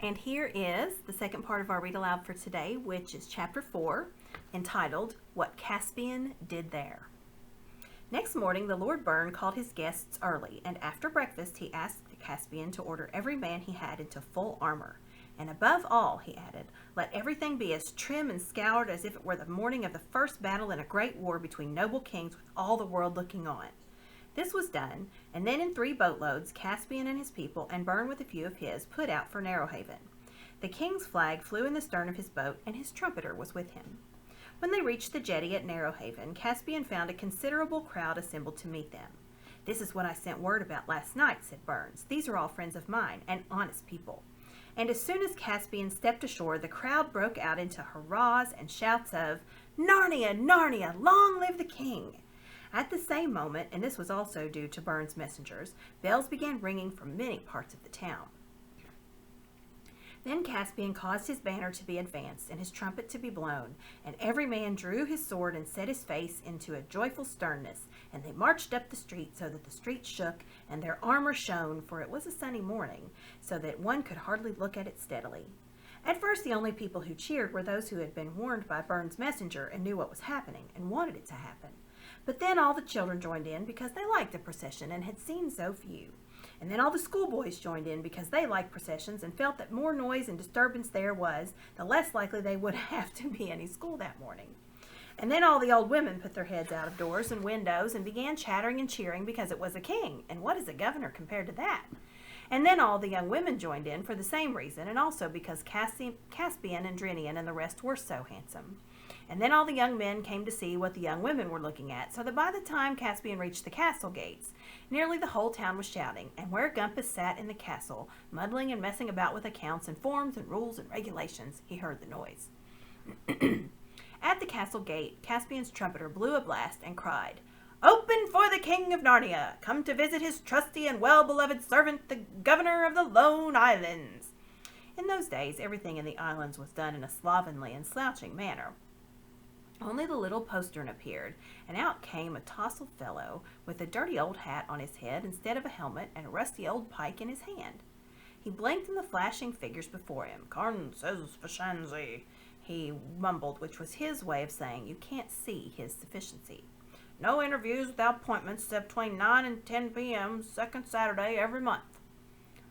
And here is the second part of our read aloud for today, which is chapter 4, entitled, What Caspian Did There. Next morning, the Lord Byrne called his guests early, and after breakfast he asked Caspian to order every man he had into full armor. And above all, he added, let everything be as trim and scoured as if it were the morning of the first battle in a great war between noble kings with all the world looking on. This was done, and then in 3 boatloads, Caspian and his people, and Byrne with a few of his, put out for Narrowhaven. The king's flag flew in the stern of his boat, and his trumpeter was with him. When they reached the jetty at Narrowhaven, Caspian found a considerable crowd assembled to meet them. This is what I sent word about last night, said Burns. These are all friends of mine, and honest people. And as soon as Caspian stepped ashore, the crowd broke out into hurrahs and shouts of, Narnia, Narnia, long live the king! At the same moment, and this was also due to Burns' messengers, bells began ringing from many parts of the town. Then Caspian caused his banner to be advanced and his trumpet to be blown, and every man drew his sword and set his face into a joyful sternness, and they marched up the street so that the street shook, and their armor shone, for it was a sunny morning, so that one could hardly look at it steadily. At first, the only people who cheered were those who had been warned by Burns' messenger and knew what was happening and wanted it to happen. But then all the children joined in because they liked the procession and had seen so few. And then all the schoolboys joined in because they liked processions and felt that more noise and disturbance there was, the less likely they would have to be any school that morning. And then all the old women put their heads out of doors and windows and began chattering and cheering because it was a king, and what is a governor compared to that? And then all the young women joined in for the same reason, and also because Caspian and Drinian and the rest were so handsome. And then all the young men came to see what the young women were looking at, so that by the time Caspian reached the castle gates, nearly the whole town was shouting, and where Gumpus sat in the castle, muddling and messing about with accounts and forms and rules and regulations, he heard the noise. At the castle gate, Caspian's trumpeter blew a blast and cried, Open for the King of Narnia, come to visit his trusty and well-beloved servant, the governor of the Lone Islands. In those days, everything in the islands was done in a slovenly and slouching manner. Only the little postern appeared, and out came a tousled fellow with a dirty old hat on his head instead of a helmet and a rusty old pike in his hand. He blinked in the flashing figures before him. Carn says Fashanzi, he mumbled, which was his way of saying you can't see his sufficiency. No interviews without appointments except between 9 and 10 p.m. second Saturday every month.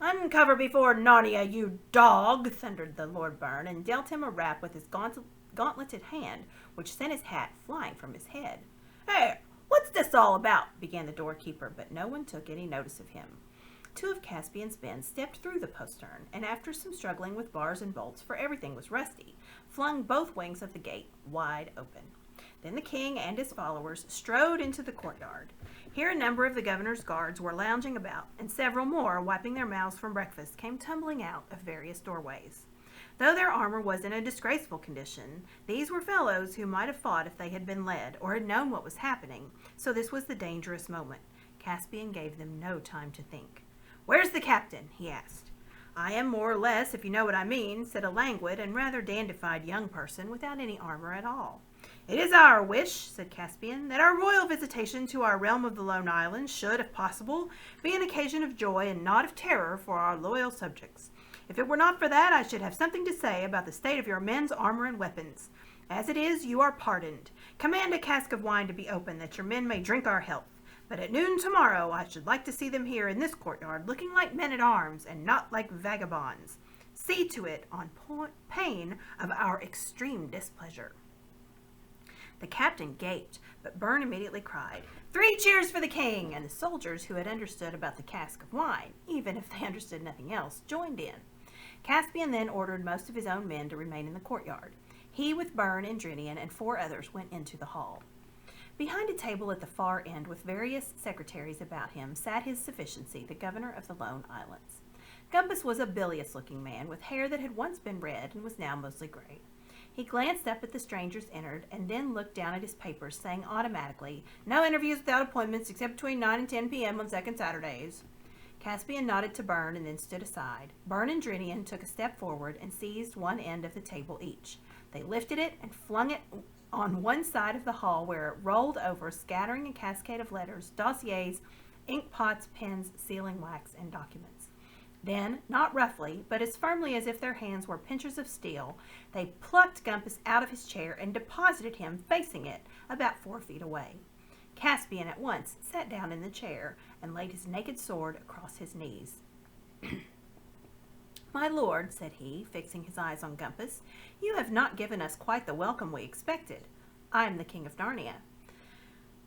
Uncover before Narnia, you dog, thundered the Lord Byrne, and dealt him a rap with his gauntleted hand, which sent his hat flying from his head. Hey, what's this all about? Began the doorkeeper, but no one took any notice of him. 2 of Caspian's men stepped through the postern, and after some struggling with bars and bolts, for everything was rusty, flung both wings of the gate wide open. Then the king and his followers strode into the courtyard. Here a number of the governor's guards were lounging about, and several more, wiping their mouths from breakfast, came tumbling out of various doorways. Though their armor was in a disgraceful condition, these were fellows who might have fought if they had been led or had known what was happening, so this was the dangerous moment. Caspian gave them no time to think. Where's the captain? He asked. I am more or less, if you know what I mean, said a languid and rather dandified young person without any armor at all. It is our wish, said Caspian, that our royal visitation to our realm of the Lone Islands should, if possible, be an occasion of joy and not of terror for our loyal subjects. If it were not for that, I should have something to say about the state of your men's armor and weapons. As it is, you are pardoned. Command a cask of wine to be opened, that your men may drink our health. But at noon tomorrow, I should like to see them here in this courtyard, looking like men-at-arms and not like vagabonds. See to it on pain of our extreme displeasure. The captain gaped, but Byrne immediately cried, 3 cheers for the king! And the soldiers, who had understood about the cask of wine, even if they understood nothing else, joined in. Caspian then ordered most of his own men to remain in the courtyard. He, with Byrne and Drinian and 4 others, went into the hall. Behind a table at the far end, with various secretaries about him, sat his sufficiency, the governor of the Lone Islands. Gumpus was a bilious-looking man, with hair that had once been red and was now mostly gray. He glanced up at the strangers entered, and then looked down at his papers, saying automatically, No interviews without appointments except between 9 and 10 p.m. on second Saturdays. Caspian nodded to Byrne and then stood aside. Byrne and Drinian took a step forward and seized one end of the table each. They lifted it and flung it on one side of the hall, where it rolled over, scattering a cascade of letters, dossiers, ink pots, pens, sealing wax, and documents. Then, not roughly, but as firmly as if their hands were pincers of steel, they plucked Gumpus out of his chair and deposited him facing it about 4 feet away. Caspian at once sat down in the chair and laid his naked sword across his knees. "My lord," said he, fixing his eyes on Gumpus, "you have not given us quite the welcome we expected. I am the King of Narnia."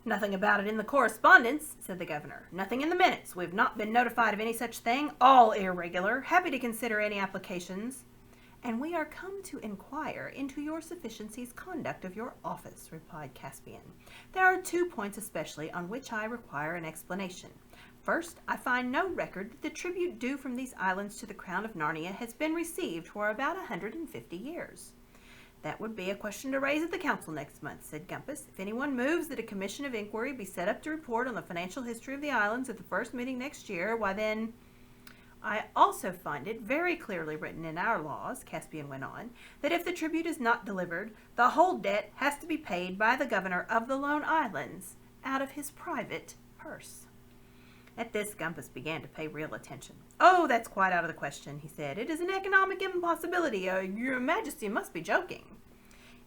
"Nothing about it in the correspondence," said the governor. "Nothing in the minutes. We have not been notified of any such thing. All irregular. Happy to consider any applications." "And we are come to inquire into your sufficiency's conduct of your office," replied Caspian. "There are 2 points especially on which I require an explanation. First, I find no record that the tribute due from these islands to the crown of Narnia has been received for about 150 years. "That would be a question to raise at the council next month," said Gumpus. "If anyone moves that a commission of inquiry be set up to report on the financial history of the islands at the first meeting next year, why then—" "I also find it very clearly written in our laws," Caspian went on, "that if the tribute is not delivered, the whole debt has to be paid by the governor of the Lone Islands out of his private purse." At this, Gumpus began to pay real attention. "Oh, that's quite out of the question," he said. "It is an economic impossibility. Your Majesty must be joking."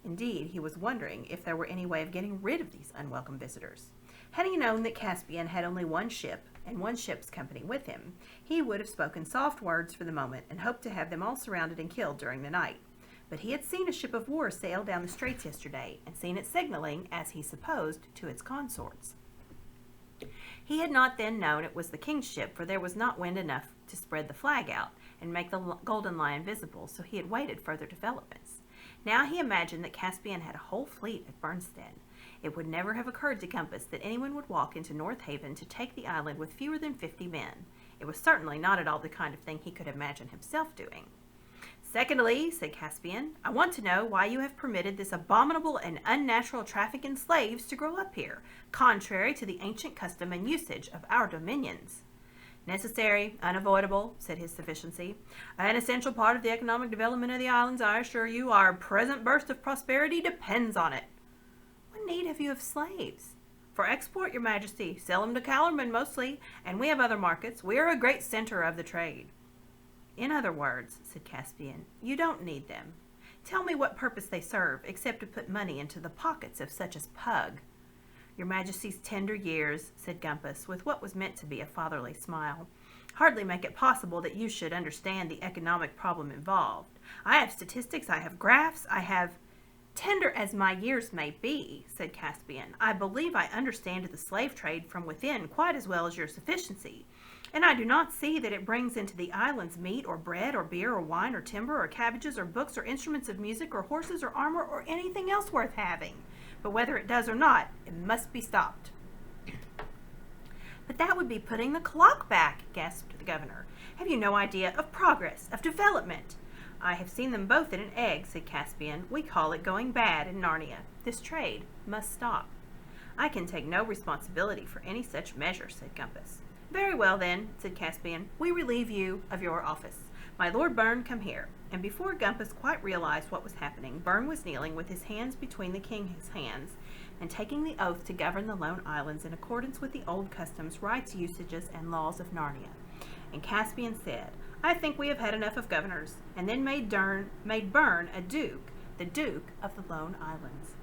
Indeed, he was wondering if there were any way of getting rid of these unwelcome visitors. Had he known that Caspian had only 1 ship and 1 ship's company with him, he would have spoken soft words for the moment and hoped to have them all surrounded and killed during the night. But he had seen a ship of war sail down the straits yesterday, and seen it signaling, as he supposed, to its consorts. He had not then known it was the king's ship, for there was not wind enough to spread the flag out and make the Golden Lion visible, so he had waited further developments. Now he imagined that Caspian had a whole fleet at Bernstein. It would never have occurred to Gumpus that anyone would walk into North Haven to take the island with fewer than 50 men. It was certainly not at all the kind of thing he could imagine himself doing. "Secondly," said Caspian, "I want to know why you have permitted this abominable and unnatural traffic in slaves to grow up here, contrary to the ancient custom and usage of our dominions." "Necessary, unavoidable," said his sufficiency. "An essential part of the economic development of the islands, I assure you. Our present burst of prosperity depends on it." "What need have you of slaves?" "For export, your Majesty. Sell them to Calormen mostly, and we have other markets. We are a great center of the trade." "In other words," said Caspian, "you don't need them. Tell me what purpose they serve, except to put money into the pockets of such as Pug." "Your Majesty's tender years," said Gumpus, with what was meant to be a fatherly smile, "hardly make it possible that you should understand the economic problem involved. I have statistics, I have graphs, I have—" "Tender as my years may be," said Caspian, "I believe I understand the slave trade from within quite as well as your sufficiency. And I do not see that it brings into the islands meat or bread or beer or wine or timber or cabbages or books or instruments of music or horses or armor or anything else worth having. But whether it does or not, it must be stopped." "But that would be putting the clock back," gasped the governor. "Have you no idea of progress, of development?" "I have seen them both in an egg," said Caspian. "We call it going bad in Narnia. This trade must stop." "I can take no responsibility for any such measure," said Gumpus. "Very well, then," said Caspian, "we relieve you of your office. My Lord Byrne, come here." And before Gumpus quite realized what was happening, Byrne was kneeling with his hands between the king's hands and taking the oath to govern the Lone Islands in accordance with the old customs, rights, usages, and laws of Narnia. And Caspian said, "I think we have had enough of governors," and then made Byrne a duke, the Duke of the Lone Islands.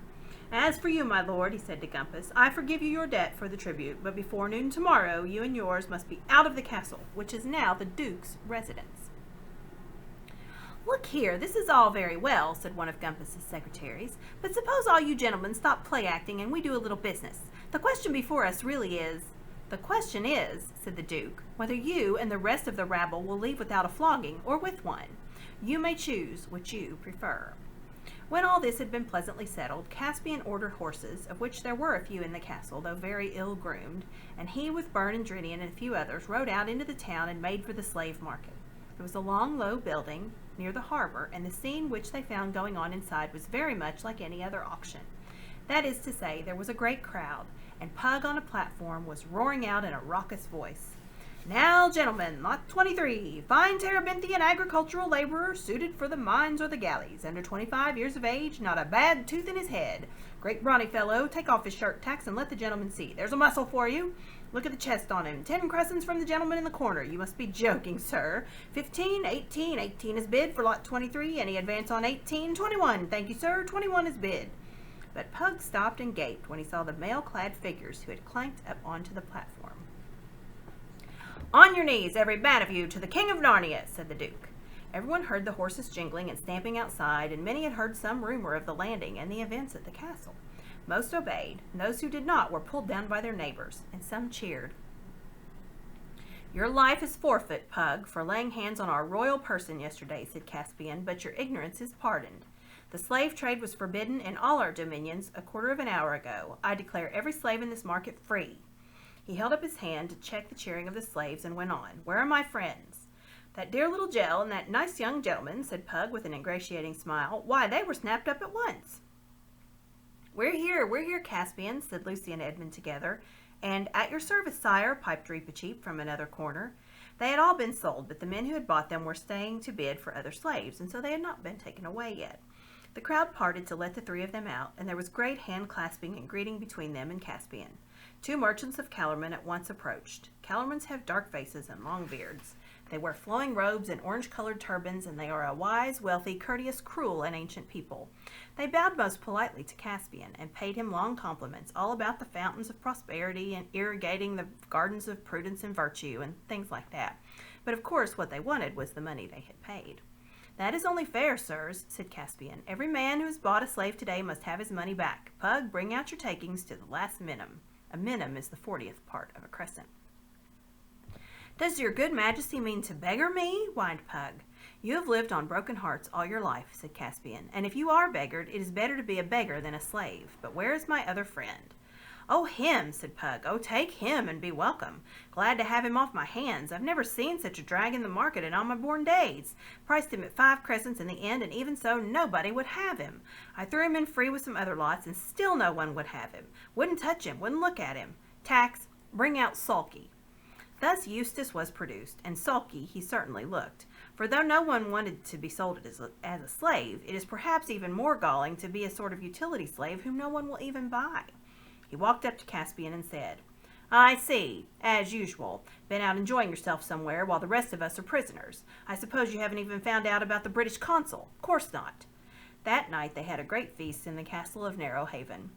"As for you, my lord," he said to Gumpus, "I forgive you your debt for the tribute, but before noon tomorrow you and yours must be out of the castle, which is now the Duke's residence." "Look here, this is all very well," said one of Gumpus's secretaries, "but suppose all you gentlemen stop play-acting and we do a little business. The question before us really is—" "The question is," said the Duke, "whether you and the rest of the rabble will leave without a flogging or with one. You may choose which you prefer." When all this had been pleasantly settled, Caspian ordered horses, of which there were a few in the castle, though very ill-groomed, and he, with Byrne and Drinian and a few others, rode out into the town and made for the slave market. It was a long, low building near the harbor, and the scene which they found going on inside was very much like any other auction. That is to say, there was a great crowd, and Pug on a platform was roaring out in a raucous voice, Now, gentlemen, lot 23, fine Terabinthian agricultural laborer suited for the mines or the galleys, under 25 years of age, not a bad tooth in his head. Great brawny fellow, take off his shirt tacks and let the gentleman see. There's a muscle for you. Look at the chest on him. 10 crescents from the gentleman in the corner. You must be joking, sir. 15, 18, 18 is bid for lot 23. Any advance on 18? 21. Thank you, sir. 21 is bid. But Pug stopped and gaped when he saw the mail-clad figures who had clanked up onto the platform. On your knees, every man of you, to the King of Narnia, said the Duke. Everyone heard the horses jingling and stamping outside, and many had heard some rumor of the landing and the events at the castle. Most obeyed, and those who did not were pulled down by their neighbors, and some cheered. Your life is forfeit, Pug, for laying hands on our royal person yesterday, said Caspian, but your ignorance is pardoned. The slave trade was forbidden in all our dominions a quarter of an hour ago. I declare every slave in this market free. He held up his hand to check the cheering of the slaves and went on. Where are my friends? That dear little Gel and that nice young gentleman, said Pug with an ingratiating smile. Why, they were snapped up at once. We're here, Caspian, said Lucy and Edmund together. And at your service, sire, piped Reepicheep from another corner. They had all been sold, but the men who had bought them were staying to bid for other slaves, and so they had not been taken away yet. The crowd parted to let the three of them out, and there was great hand-clasping and greeting between them and Caspian. 2 merchants of Calormen at once approached. Calormens have dark faces and long beards. They wear flowing robes and orange-colored turbans, and they are a wise, wealthy, courteous, cruel, and ancient people. They bowed most politely to Caspian, and paid him long compliments, all about the fountains of prosperity and irrigating the gardens of prudence and virtue, and things like that. But of course what they wanted was the money they had paid. That is only fair, sirs, said Caspian. Every man who has bought a slave today must have his money back. Pug, bring out your takings to the last minim. A minim is the 40th part of a crescent. Does your good majesty mean to beggar me? Whined Pug. You have lived on broken hearts all your life, said Caspian, and if you are beggared, it is better to be a beggar than a slave. But where is my other friend? Oh, him, said Pug. Oh, take him and be welcome. Glad to have him off my hands. I've never seen such a drag in the market in all my born days. Priced him at 5 crescents in the end, and even so, nobody would have him. I threw him in free with some other lots, and still no one would have him. Wouldn't touch him, wouldn't look at him. Tax, bring out Sulky. Thus Eustace was produced, and sulky he certainly looked. For though no one wanted to be sold as a slave, it is perhaps even more galling to be a sort of utility slave whom no one will even buy. He walked up to Caspian and said, I see, as usual, been out enjoying yourself somewhere while the rest of us are prisoners. I suppose you haven't even found out about the British consul. Course not. That night they had a great feast in the castle of Narrowhaven.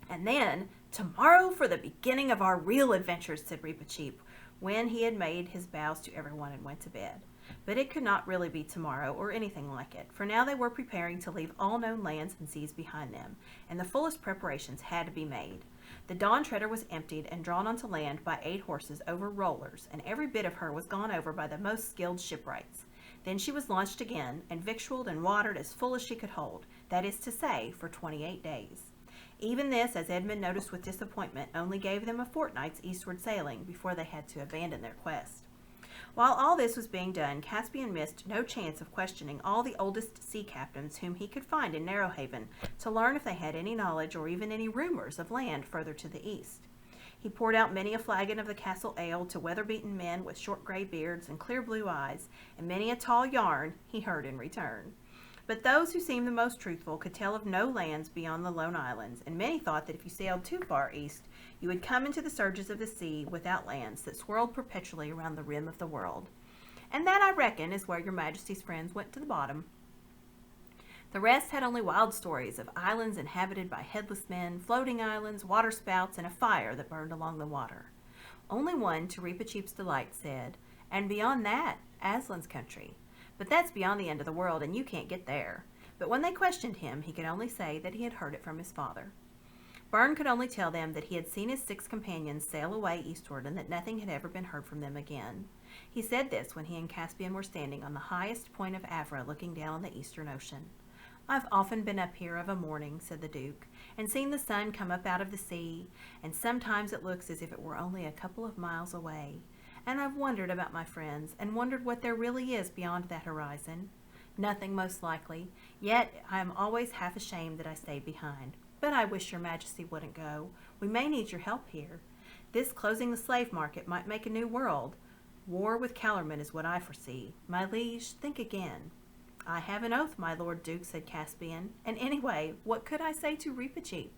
And then, tomorrow for the beginning of our real adventures, said Reepicheep, when he had made his bows to everyone and went to bed. But it could not really be tomorrow, or anything like it, for now they were preparing to leave all known lands and seas behind them, and the fullest preparations had to be made. The Dawn Treader was emptied and drawn onto land by 8 horses over rollers, and every bit of her was gone over by the most skilled shipwrights. Then she was launched again, and victualled and watered as full as she could hold, that is to say, for 28 days. Even this, as Edmund noticed with disappointment, only gave them a fortnight's eastward sailing before they had to abandon their quest. While all this was being done, Caspian missed no chance of questioning all the oldest sea captains whom he could find in Narrowhaven to learn if they had any knowledge or even any rumors of land further to the east. He poured out many a flagon of the castle ale to weather-beaten men with short gray beards and clear blue eyes, and many a tall yarn he heard in return. But those who seemed the most truthful could tell of no lands beyond the lone islands, and many thought that if you sailed too far east, you would come into the surges of the sea without lands that swirled perpetually around the rim of the world. And that, I reckon, is where your majesty's friends went to the bottom. The rest had only wild stories of islands inhabited by headless men, floating islands, waterspouts, and a fire that burned along the water. Only one, to Reepicheep's delight, said, and beyond that, Aslan's country. But that's beyond the end of the world, and you can't get there. But when they questioned him, he could only say that he had heard it from his father. Byrne could only tell them that he had seen his 6 companions sail away eastward, and that nothing had ever been heard from them again. He said this when he and Caspian were standing on the highest point of Avra, looking down on the eastern ocean. I've often been up here of a morning, said the Duke, and seen the sun come up out of the sea, and sometimes it looks as if it were only a couple of miles away. And I've wondered about my friends, and wondered what there really is beyond that horizon. Nothing, most likely, yet I am always half ashamed that I stayed behind. But I wish your majesty wouldn't go. We may need your help here. This closing the slave market might make a new world. War with Calormen is what I foresee. My liege, think again." "I have an oath, my Lord Duke," said Caspian. "And anyway, what could I say to Reepicheep?"